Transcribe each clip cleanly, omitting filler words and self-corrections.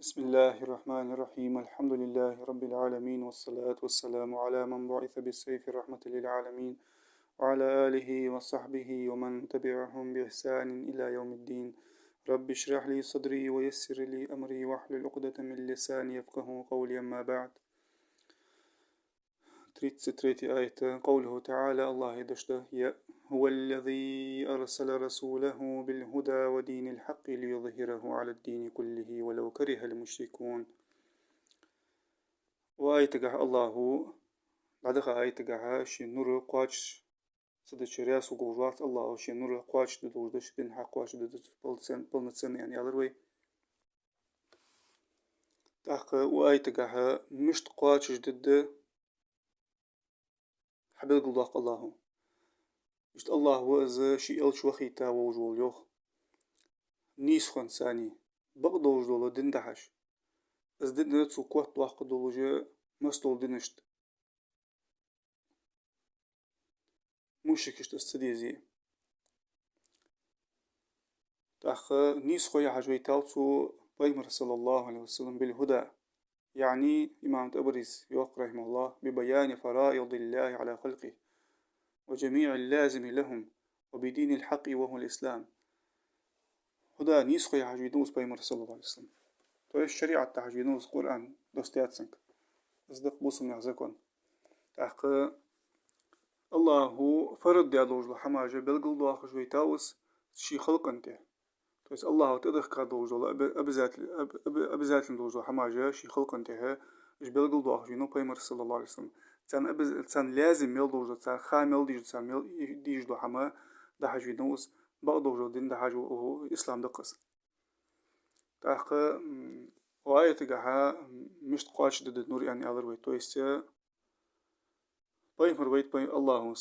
بسم الله الرحمن الرحيم الحمد لله رب العالمين والصلاة والسلام على من بعث بالسيف رحمة للعالمين وعلى آله وصحبه ومن تبعهم بإحسان إلى يوم الدين. رب اشرح لي صدري ويسر لي أمري واحلل عقدة من لساني يفقه قولي. أما بعد، تريد ستريتي آية قوله تعالى الله دشته هو الذي أرسل رسوله بالهدى ودين الحق ليظهره على الدين كله ولو كره المشركون. وآية تقع الله بعدها آية تقع شي نور قاتش صدق شرياس وقوجات الله شي نور قاتش دودش دين حق قاتش دودش بلنتسن يعني يالروي تاق وآية تقع مشت قاتش ضد حبل قلداق الله مشت الله وإذا شي ألش وخيتا ووجول يوخ نيس خون ثاني بقدوج دولو دين دحش از دين نتسو قوات واق دولوجه مستول دينشت مشكشت استديزي تاخ نيس خويا حجوي تالتو بيمر صلى الله عليه وسلم بالهدى، يعني إمام تبريز يوق رحمه الله ببيان فرائض الله على خلقه وجميع اللازم لهم وبدين الحق وهو الإسلام. هدى نيس خويا حجوي دوس بيمر صلى الله عليه وسلم تو الشريعة تحجوي دوس قرآن دوستيات سنك اصدق بوسم يحزكون تاخ الله فرض يا دوج حماجة بلقل دو حجوي تاوس شي خلق انته بس الله تقدر كادوجو أبزات دوجو حماجة شي خلق انتهى إيش بلقل دوح جينو بيمر صلى الله عليه وسلم تان لازم ميل دوجو تان خامل ديجو تان ميل ديج دو حما ده حجو نوس بق دوجو دين ده حجو إسلام دقس تاخ وآية تقعها مش تقاش ضد النور يعني أذر ويت تويست بيمر ويت بي الله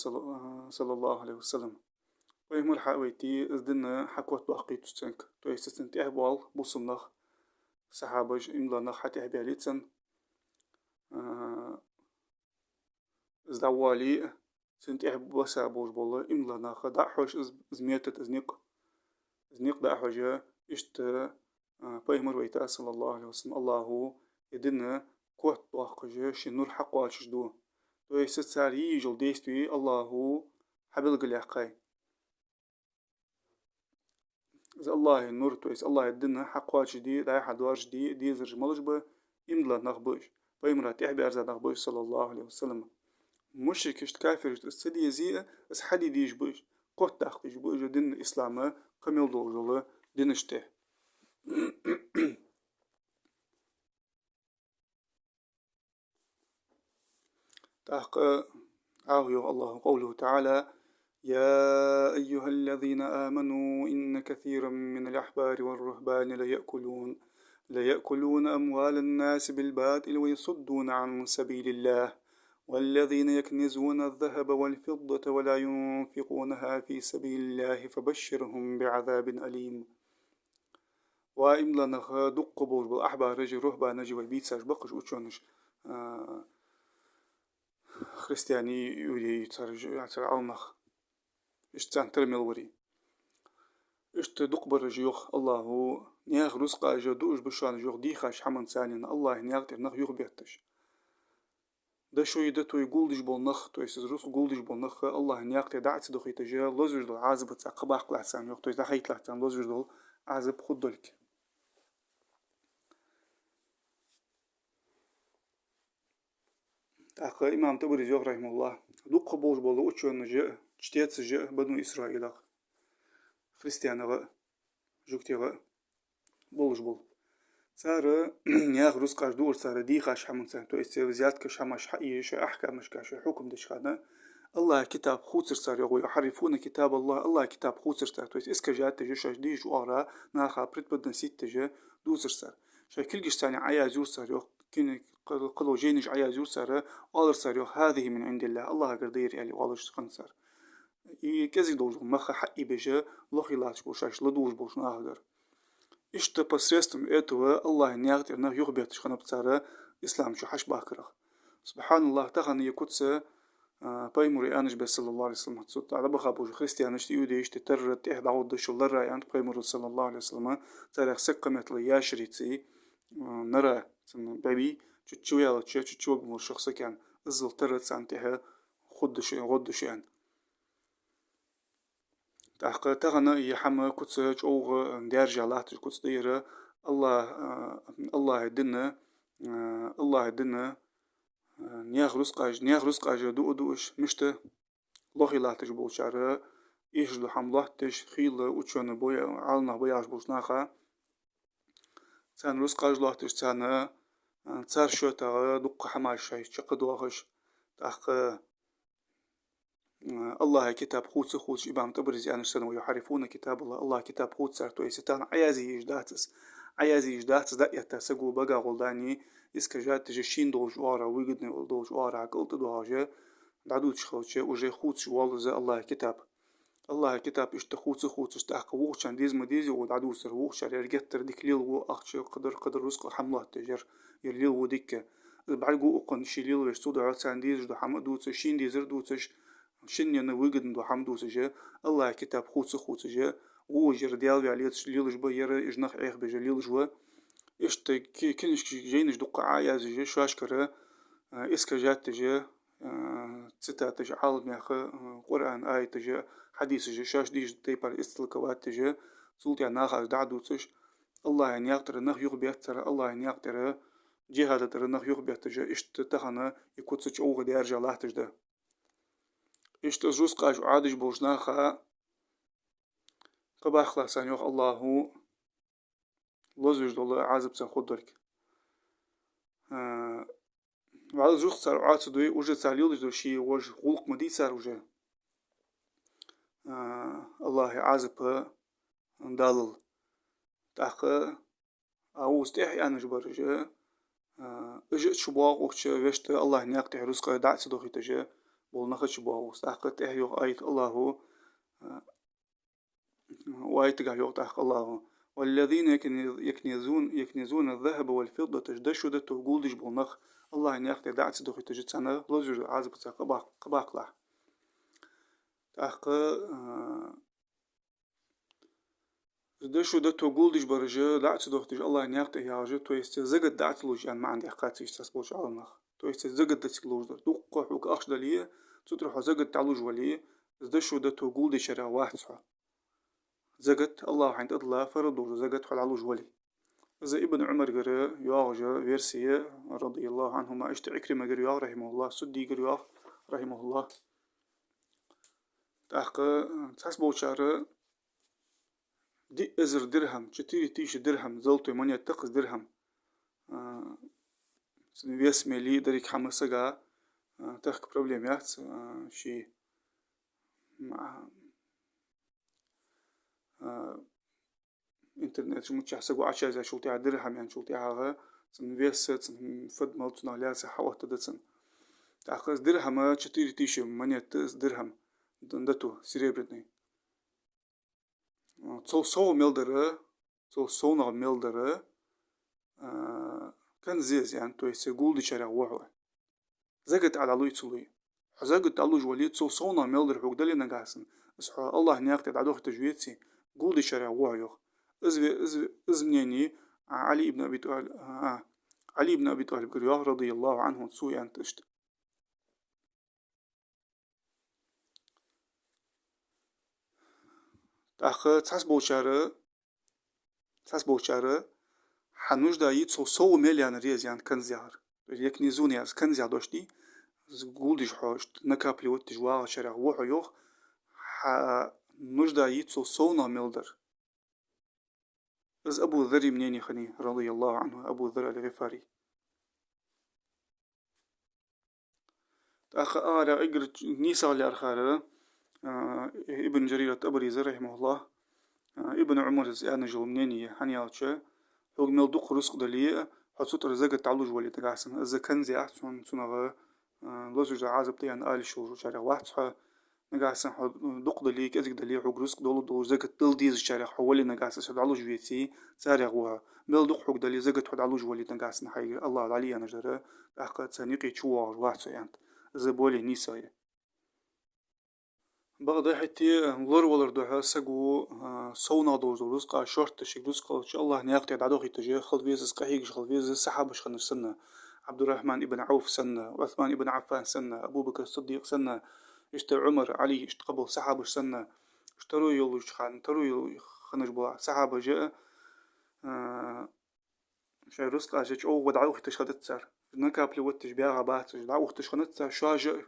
صلى الله عليه وسلم ويهمل حقويتي ازدنا حكوت بأقي تستنك تو يستنت احبال بوصنخ صحابج املا نخ حتى احباليتسن ازدوالي سنت احب وسا بوش بولا املا نخ دعحوش ازميتت ازنيق دعحوجة اشت بيهمر ويتا صلى الله عليه وسلم الله يدنا كوت بأقجة شنور حقوالش دو تو يست ساري جل ديستوي الله حبل قليقاي إذا الله النور تويس الله يدنا حقواتش دي داي حدوارش دي زرج ملجبة إمدلا نغبوش بيمرا تحبي أرزا نغبوش صلى الله عليه وسلم مشرك اشت كافر اشت السدي يزيء اس حدي ديش بوش قوت تاختيش بوش دين الإسلام كميل دولجولة دين اشته تحق عاويو الله قوله تعالى يا أيها الذين آمنوا إن كثيرا من الأحبار والرهبان ليأكلون أموال الناس بالباطل ويصدون عن سبيل الله والذين يكنزون الذهب والفضة ولا ينفقونها في سبيل الله فبشرهم بعذاب أليم. وإم لنخ دق بول بالأحبار رجي رهبان نجي والبيتساش بقش وشونش خريستياني يولي يتسرع عونخ اشتان ترمي الوري اشت دقبر جيوخ الله نياغ رزقا جدوش بشان جوخ ديخاش حمن ثانيا الله نياغ ترنخ يوخ بيتش ده شو يدتو يقولدش بالنخ تو يسز رزق قولدش بالنخ الله نياغ تدعت دخي تجاه لوزوش دول عازب تساقباق لحسان يوخ تو يزدخيت لحسان لوزوش دول عازب خود دولك تاق إمام تبري جوخ رحمه الله دق بوش بولو اتشون جاء اشتيت سجاء بنو إسرائيل خريستيانا جوكتيغا بولش بول سارة ياخ رزقاش دور سارة ديخاش حمن سان تو استيوزيات كش حماش حقيش أحكامش كاش حكم دشخانا الله كتاب خوتر سار يقول يحرفون كتاب الله كتاب خوتر سار تو اسكا جات تجي شاش ديش وارا ناخا بريت بدن سيت تجي دوسر سار شاكل جش ثاني عيا زور سار يوخ كين قلو جينش عيا زور سار والر سار يوخ هذه من عند الله قدير يعني والش خنسر كذي دوج مخ حقي بيجا لخيلاتش بوشاش لدوج بوش ناهدر إشت посредством этого الله نياغت إنه يغبط شخنا بتسارة إسلام شو حش باكره سبحان الله تخن يكوتس بايموري أنش بس صلى الله عليه وسلم تصد على بخابوش خريستيانش تيوديش تترت إحدى عود شلرا أنت بايمور صلى الله عليه وسلم تاريخ سقمت لي ياشريتي نرى بابي تشوي على تشوي من الشخص كان الزل ترى سانتها خد شيء غد شيء تحقق تغنى يحمى كتسج أو درجة لا تكتس ديرة الله الله يدنا الله يدنا نياغ رزق دو دوش مشته لغي لا تجبو شعر إيش لو حمله تش خيل وتشون بويا عالنا بوياش بوشناخا تان رزق لا تش تان تار شو تا دق حماش شيء شقد واخش تحقق الله كتاب خوتس إبام تبرز يعني سنة ويحرفون كتاب الله كتاب خوتس سرتو يستان عيازي إجداتس دا يتسقو بقى غلداني إسكجات تجشين دول جوارا ويقدني دول جوارا قلت دوهاجة دعدو تشخوتش وجي خوتس والله الله كتاب الله كتاب إشت خوتس تحق ووخشان ديز مديزي ودعدو سر ووخشان يرجتر ديك ليل وأخش قدر رزق حمله تجر يرليل وديك بعرقو أقن شيليل وش صدع عسان ديز دو حمد دوتش شين ديزر دوتش شن ين ويجد دو حمدو سجى الله كتاب خوتس جا وجر ديال عليت ليلج بير إجناح عيخ بجليل جوا إشت كنش جينش دق عايز جا شاشكرة إسك جات جا ستة جا عالم ياخ قرآن آية جا حديث جا شاش ديج تيبر استلكوات جا سلطة ناخذ دعدوتش الله يعني يقدر نخ يغبيت ترى الله يعني يقدر جهاد ترى نخ يغبيت جا إشت تخنا يكوتش أوغ ديرجا الله تجده إشت زوز قاش عادش بوجناخا قباخ لسان يوخ الله لزوج دول عازب سن خدرك وعلى زوج صار عاد دوي وجه ساليل دو شي وجه خلق مدي صار وجه الله عازب دال تاخ او استحي انا جبرجه اجت شباق وقت وشت الله نياق رزق دعس دو خيتجه بول نخ شباق واستحق تحيو ايت الله وايت قال تاخ الله والذين يكنزون الذهب والفضة تجدشوا تقول دش بونخ الله إن يختار دعت دخل تجد سنة لزج عازب قباق له تحق دشوا تقول دش برجة دعت دخل تجد الله إن يختار ياجه تو يستزجد دعت لوج يعني ما عندي حقات يستسبوش على النخ تو يستزجد تسكلوج ده دق حوك أخش دليه تروح زجد تعلوج وليه دشوا تقول دش راه واحد صح زجت الله عند الله فرضوا زجت حل علوج ولي إذا ابن عمر قرأ ياغجا فيرسية رضي الله عنهما اشت عكرمة قرأ رحمه الله سدي قرأ رحمه الله تحقى تحسبو شعر دي ازر درهم شتيري تيش درهم زلطو من يتقز درهم سنويسمي لي دريك حمسة تحق بروبليم يات شي انترنت شو متشحسق عشان زي شو تيع درهم يعني شو تيعها سنفيست سنفد مالتنا لا سحوه تدسن تأخذ درهم شتيري تيش من يتز درهم دندتو سريبرتني صو ميلدر صو ميلدر كان زيز يعني تو يسقول دي شارع وحوه زقت على لوي تسوي زقت على لوج وليد صو ميلدر حق دلي نجاسن اسحو الله نياقت عدوه تجويتسي قول دي شارع وحوه إزمنيني علي بن أبي طالب علي بن أبي طالب قرياه رضي الله عنه سوء أن تشت تأخ تحسبو شارة حنوش دا يتسو سو مليان ريز يعني كنزيار يك نيزوني از كنزيار دوشتي قول ديش حوشت نكابلي وتجواه شارع وحو يوخ حنوش دا يتسو سونا ميلدر إز أبو ذر منين خني رضي الله عنه أبو ذر الغفاري تأخ إقر نيسا لأرخارة ابن جريرة أبري رحمه الله ابن عمر زيان جو منيني حنيالتش حق ملدوق رزق دلية حصوت رزق تعلوج ولي تقاسن إذا كان زي أحسن سنغ لوزج عازب تيان آل شور شارع واحد صح نقاسن دق دلية كذك دلية حق رزق دول زق دل ديز شارع حولي نقاسن شد علوج بيتي سارع وها ملدوق حق دلية زق حد علوج ولي تقاسن حي الله علي أنا جرى أحقد سنيقي شوار واحد صيانت إذا بولي نيسايا بغدا حتي لور ولر دوها سقو صونا دوز رزقا شورت تشيك رزقا إن شاء الله نياقتي دعدو خي تجي خل بيزس قهيق خل بيزس سحابش خن سنة عبد الرحمن ابن عوف سنة وعثمان ابن عفان سنة أبو بكر الصديق سنة اشت عمر علي اشت قبل سحابش سنة اشترو يلوش خان ترو يلو خنج بوا سحابة جاء شاي رزقا جاء أو ودعو خي تشخدت سر نكابلي وتش بياغا بات دعو خي تشخدت سر شاجع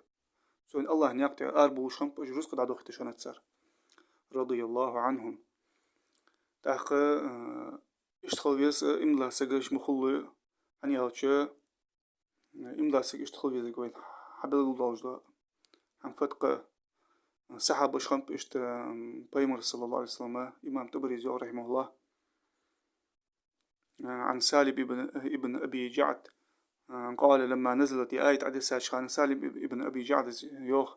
سون الله نياقتي أربو شخمب رزقا دعو خي تشخدت سر رضي الله عنهم تاخ اشتخل بيس إملا سجش مخلو هني هالشيء إملا سج اشتخل بيس قوي حبل الضوجة عن فتقة سحب شخمب اشت بيمر صلى الله عليه وسلم إمام تبريزي رحمه الله عن سالم ابن أبي جعد قال لما نزلت آية عدسة كان سالم ابن أبي جعد يوخ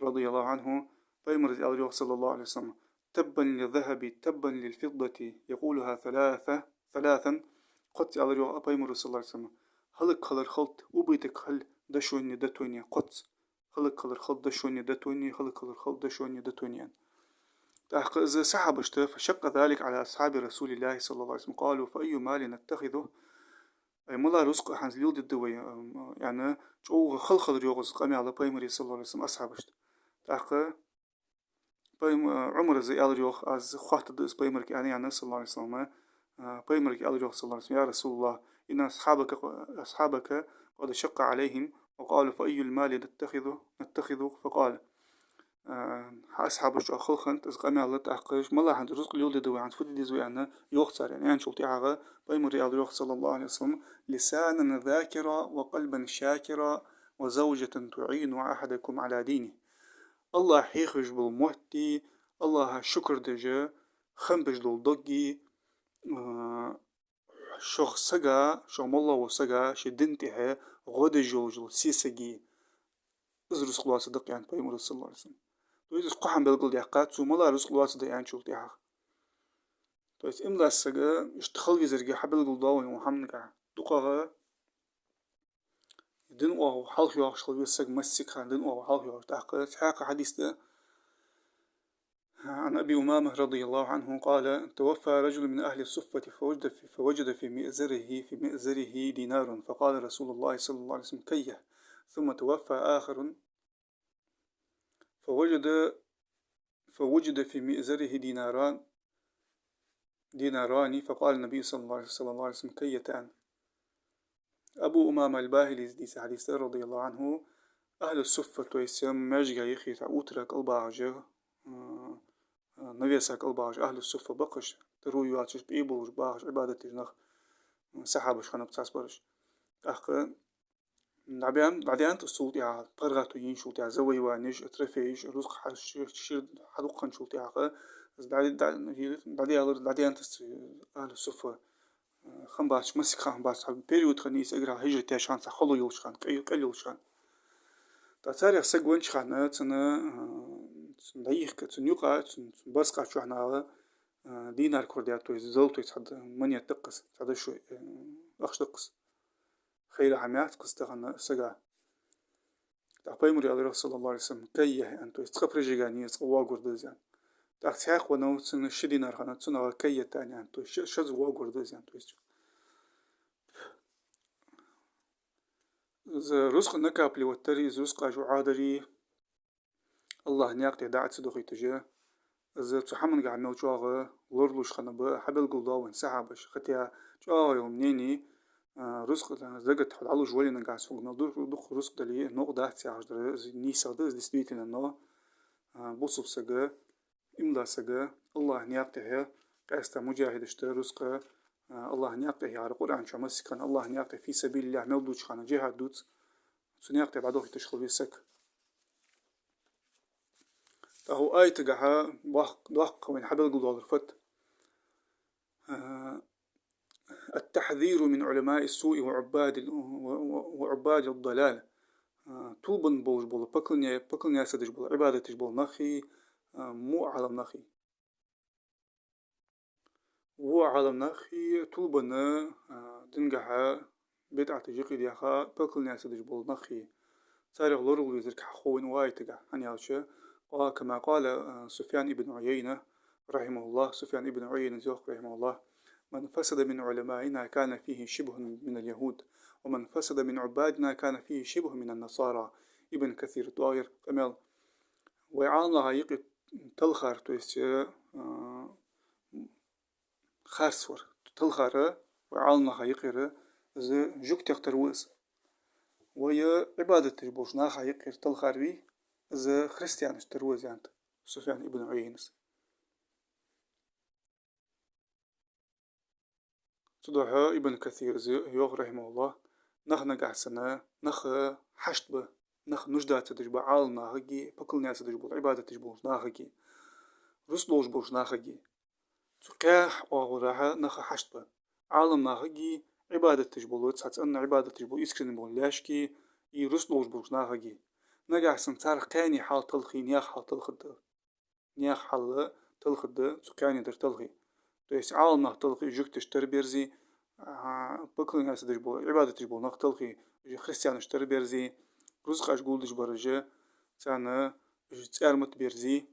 رضي الله عنه بيمر يوخ صلى الله عليه وسلم تبا للذهب تبا للفضة يقولها ثلاثا قط يوخ بيمر صلى الله عليه وسلم هلك خلر خلط وبيتك هل دشوني دتوني قط هلك خلر خلط دشوني دتوني هلك خلر خلط دشوني دتوني تحق إذا سحب فشق ذلك على أصحاب رسول الله صلى الله عليه وسلم قالوا فأي مال نتخذه أي ملا رزق حنز اليود الدوي يعني جو خل يوغز قامي على بيمري صلى الله عليه وسلم أصحابشت تحق عمر زي قال يوخ از خاطر دس بيمرك يعني صلى الله عليه وسلم بيمرك قال يوخ صلى الله عليه وسلم يا رسول الله إن أصحابك قد شق عليهم وقالوا فأي المال نتخذه فقال أصحاب الشو خل خنت از قامي على تحقيش ملا عند رزق اليولد دوي عند فدي زوي أنا يوخسر يعني شلتي عغا بيمري قال يوخ صلى الله عليه وسلم لسانا ذاكرا وقلبا شاكرا وزوجة تعين أحدكم على دينه الله حيخرج بالمهتي الله شكر دجا خنبج دول دقي شخ سجا شو الله وسجا شدنتها غد جوجل سيسجي ازرس قلوا صدق يعني بيمر صلى الله عليه وسلم تو يز قحم بالقل يحقات سو ملا رس قلوا صدق يعني شو تيها تو يز املا سجا اشتخل يزرجي حبل قل ضاوي محمد كا دقها دين أو حلق يوش خلوا يسج مسك خان دين أو حلق يوش تحقق حق حديث ده عن أبي أمامة رضي الله عنه قال توفى رجل من أهل الصفة فوجد في مئزره دينار فقال رسول الله صلى الله عليه وسلم كيه ثم توفى آخر فوجد في مئزره ديناران فقال النبي صلى الله عليه وسلم كيتان أبو أمامة الباهلي ديس حديث رضي الله عنه أهل الصفة ويسم ماجي يخي تعوترك الباجة نبيسك الباج أهل الصفة بقش تروي ياتش بيبلش باج عبادة جنخ سحابش خنا بتاس برش أخ بعدين تصوت يا طرقة ينشوت يا زوي وانش ترفيش رزق شير حدوقن شوت يا أخ بعدين تس أهل الصفة خم باش مسك خم باش بيريود خنيس أجرا هجرة تاشان سخلو يلش خان كيل يلش خان تأثير سجون شخنا تنا نعيش كتنيوقا بس قاعد شو احنا دينار كردياتو زلتو يتصد من يتقص هذا شو أخش تقص خير حميات قصتنا سجا تعبي مري على رسول الله عليه وسلم كيه أنتو يستخبر جيجاني يسقوا قردزان تأخذ ونو تن شدينار خنا تنا كيه تاني أنتو شز قردزان تو يستو رزق نكابلي والتري رزق جو عادري الله نياقتي دعت صدقي تجاه إذا تحمل قاعد نوجواغ لورلوش خنبا حبل قلداون سحابش ختيا جواغ يوم نيني رزق زقت حد على جوالي نقاس فوق نضر دخ رزق دلي نقطة تسعج در نيسا در دستويتنا نو بوصف سجا إملا سجا الله نياقته كاستا مجاهد اشتر رزق الله نياقته على القرآن شمس كان الله نياقته في سبيل الله ملدوش خان جهاد دوت سنياقته بعدوه تشخل بيسك فهو آية تجاها ضحك من حبل قدر فت التحذير من علماء السوء وعباد الضلال توبن بوج بول بكلنيا سدج بول عبادة بول نخي مو عالم نخي وعالم نخي توبن دنجها بدعة جيقي ديها بكلنيا سدج بول نخي سارغ لورو يزرك حخوين واي تجا هني هالشيء وكما قال سفيان بن عيينة رحمه الله، سفيان بن عيينة زوق رحمه الله: من فسد من علمائنا كان فيه شبه من اليهود، ومن فسد من عبادنا كان فيه شبه من النصارى. ابن كثير طائر كمال ويعان لها يقي تلخر خارسور تلخر ويعان لها يقير ز جوك تختروز ويا عبادة تجبوش ناخا يقير تلخر بي ز خريستيان تروز يعني سفيان ابن عيينة. صدها ابن كثير يوغ رحمه الله: نخ نجح سنة نخ حشت به نخ نجدة تجبو عال ناخجي بكل ناس تجبو عبادة تجبو ناخجي رسلوش بوش ناخجي تقاح وغراها نخ حشت به عالم ناخجي عبادة تجبو تسعت أن عبادة تجبو يسكن بون لاشكي يرسلوش بوش ناخجي نجح سن تارخ كاني حال تلخي نياخ حال تلخد نياخ حال تلخد تقاني در تلخي تيس عالم ناخ تلخي جوكتش تربيرزي بكل الناس تجبو عبادة تجبو ناخ تلخي خريستيانش تربيرزي رزق أشقول دج برجة تانا تسارمت بيرزي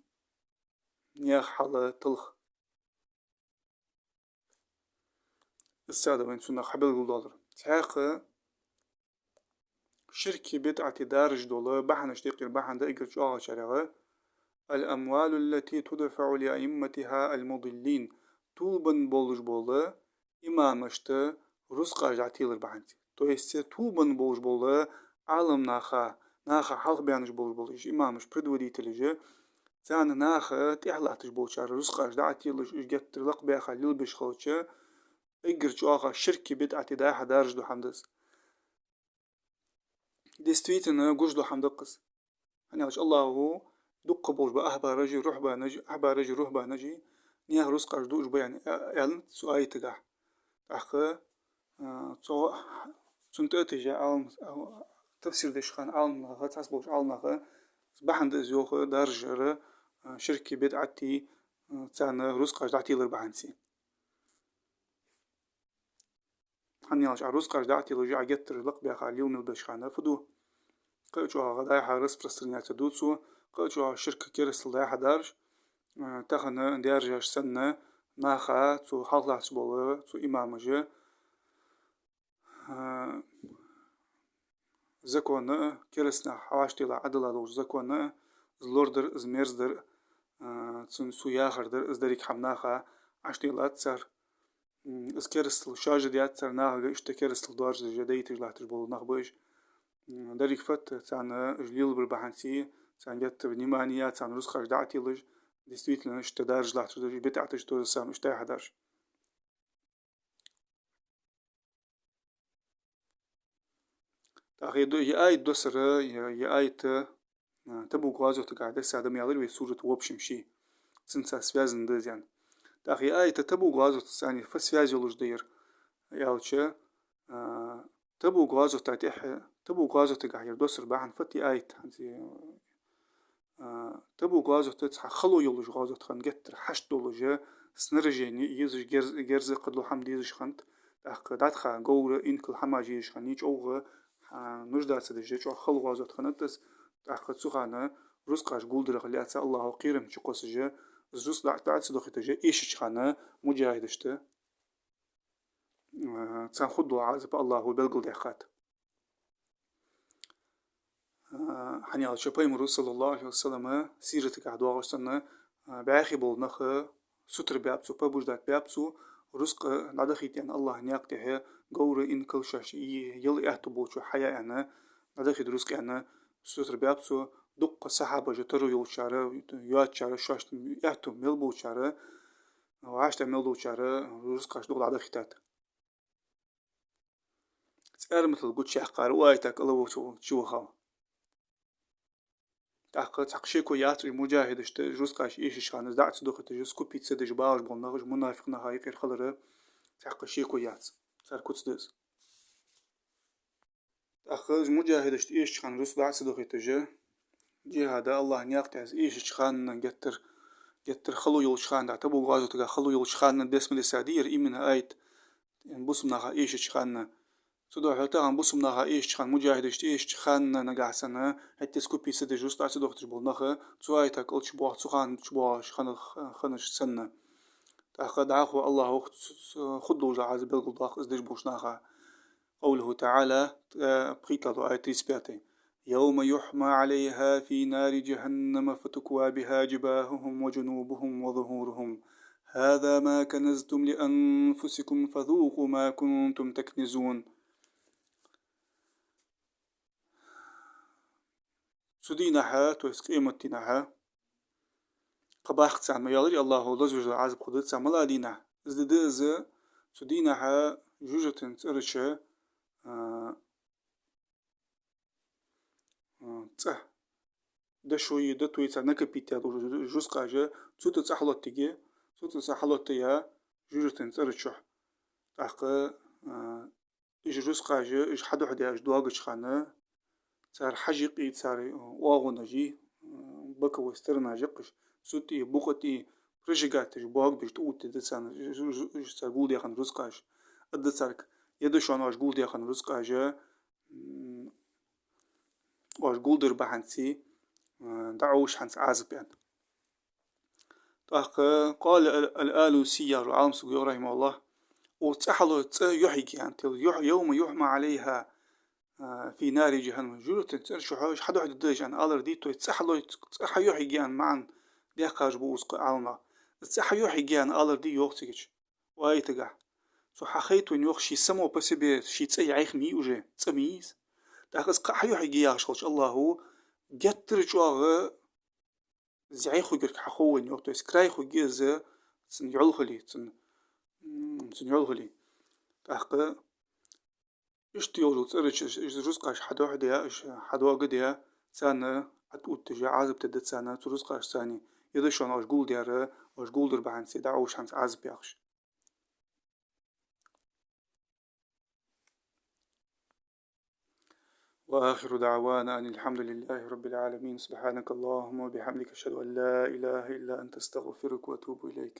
نياخ حال تلخ السادة وين سنة حبل $. تحاق شركة بدعة دارج دولة بحن اشتقر بحن دقر شاغ شرغة: الأموال التي تدفع لأئمتها المضلين توبن بولج بولة إمامشت رزق أجعتيلر بحنتي تو يست توبن بولج بولة عالم ناخا حلق بيانش بولج بولج إمامش بدودي تلجة تان ناخا تحلاتش بولشار رزق أجعتيلش إجت لق بيخا للبش خوتشة إجر شاغ شركة بدعة داحة دارج دو حمدس ديستويتنا جوج دو حمدقس يعني الله هو دق بوش بأحبا رجي روح با نجي أحبا رجي روح با نجي نياه رزق أجدوش بيان يعني سؤال تجاه أخ تو سنتأتي عالم تفسير دشخان عالم نخا تحسبوش عالم نخا بحند زيوخ دارجر شركة بدعتي تانا رزق أجدعتي لربحانسي هنياش رزق أجدعتي لرجع جتر لق بيخا اليوم البشخانة فدو قلتوا غداي حارس برسترنيات دوتسو قلتوا شركة كيرس لداي دارج تاخنا دارجاش سنة ناخا تو حالات بولا تو إمامجة زكونا كيرسنا حواشتي لا عدلا دوش زكونا زلوردر زميرزدر تسن سوياخردر ازدريك حمناخا عشتي لا تسر از كيرسل شاجة ديات تسر ناخا اشتا كيرسل دارج جديتج لاتج بولا ناخبوش دريك فت تانا جليل بالبحنسي تان جت بنيمانيا تان رزق دعتي لج ديستويتنا اشتا دارج لاتج دارج بتاعتج تورسان اشتا حدارج تأخيدو يأي دوسر يأي تبو غازو تقعد سادم يالر وي سورة وبشمشي سنسا سوازن دزيان تأخي آي تبو غازو تساني فسوازي لوج دير يالچه تبو غازو تاتيح تبو غازو تقعد دوسر باحن فتي آيت تبو غازو تتح خلو يلوج غازو تخن جتر حشت دولوجه سنرجيني يزج جرز قدلو حمد يزج خنت تأخ داتخا غور إنكل حماجي يزج خنيج أوغ نجدة سدجة شو خلو غازو تخنتس تأخ تسخانه رزقاش قولدر خلياتsa الله قيرم شقوسجه زوس دعت سدوخيتجه إيش خانه مجاهدشته تسان خدو عازب الله بلغل دخات حنيال شباي مرو صلى الله عليه وسلم سيرتك عدوا غشتنا بعاخي بول نخ ستر بيابسو بابوجدات بيابسو رزق ندخيت يعني الله نياقته غور إن كل شاش يل احتبو شو حياة أنا ندخيت رزق أنا ستر بيابسو دق صحابة جترو يل شارة يوات شارة شاش احتو ملبو شارة وعاشت ملبو شارة رزقاش دول ندخيتات تسأل مثل قد شحقار وايتك الله شو خاو تحقق شيكو ياتري مجاهد اشت جوسقاش ايش شان دعت صدقت جوسكو بيتزا دج باج بولناغ منافق نهاي غير خلره تحقق شيكو يات صار كوتس تأخذ مجاهد اشت ايش شان روس دعت صدقت جه جهاد الله نياقتز ايش شان جتر خلو يول شان دعت ابو غازو تغا خلو يول شان بسم الله سادير ايمن ايت بوسم نها ايش شان صدق حتى بوسم نها إيش خان مجاهدش إيش خان نجح سنة حتى سكوبي سد جوست عسى دكتور بولناخ تواي تاكل شبوع تخان شبوعش خانش سنة تأخذ عخو الله خدو جعز بالقضاء إزدش بوشناخا قوله تعالى بقيت آية تسبيتي يوم يحمى عليها في نار جهنم فتكوى بها جباههم وجنوبهم وظهورهم هذا ما كنزتم لأنفسكم فذوقوا ما كنتم تكنزون سدينها توسقيمتنها قباخت سان ما يالري الله لزوج عازب قدرت سان ملا دينا ازددز سدينها جوجتن ترشة تصح دشوي دتوي تسانك بيتيا جوز قاجة توت تصحلوت تيجي توت تصحلوت تيا جوجتن ترشة تحق إيش جوز قاجة إيش حد واحد إيش دواقش خانة صار حجقي صار واغنجي بكا وسترنا جقش سوتي بوقتي رجعت جباق بيش توت تدسان صار قول يا خان رزقاش أدسارك يدشون واش قول يا خان رزقاجة واش قول در بحنسي دعوش حنس عازب يعني قال الآلوسي العالم سقيا رحمه الله وتحلو يحيك يعني يوم يحمى عليها في نار جهنم جورت ترشح حد واحد الدرج يعني ألر دي توي تحلو تحيو جان معن دي قاج بوسق عالنا تحيو جان ألر دي يوختيج واي تقع سو حخيت وين يوخشي سمو بس بي شي تسي عيخ ميوجه تسميز تاخذ قحيو حيجي شوش الله جتر جوغ زعيخو جرك حخو وين يوختو سكرايخو جيز تسن يعلخلي تسن يعلخلي تاخذ اشتيوجو تسرش رزقاش حد واحد يا حد واحد يا سنة أتقول تجي عازب تدت سنة رزقاش ثاني يدشون واش قول ديار واش قول در بحن سيدا وش هنس عازب ياخش وآخر دعوانا أن الحمد لله رب العالمين سبحانك اللهم وبحمدك أشهد أن لا إله إلا أنت استغفرك وأتوب إليك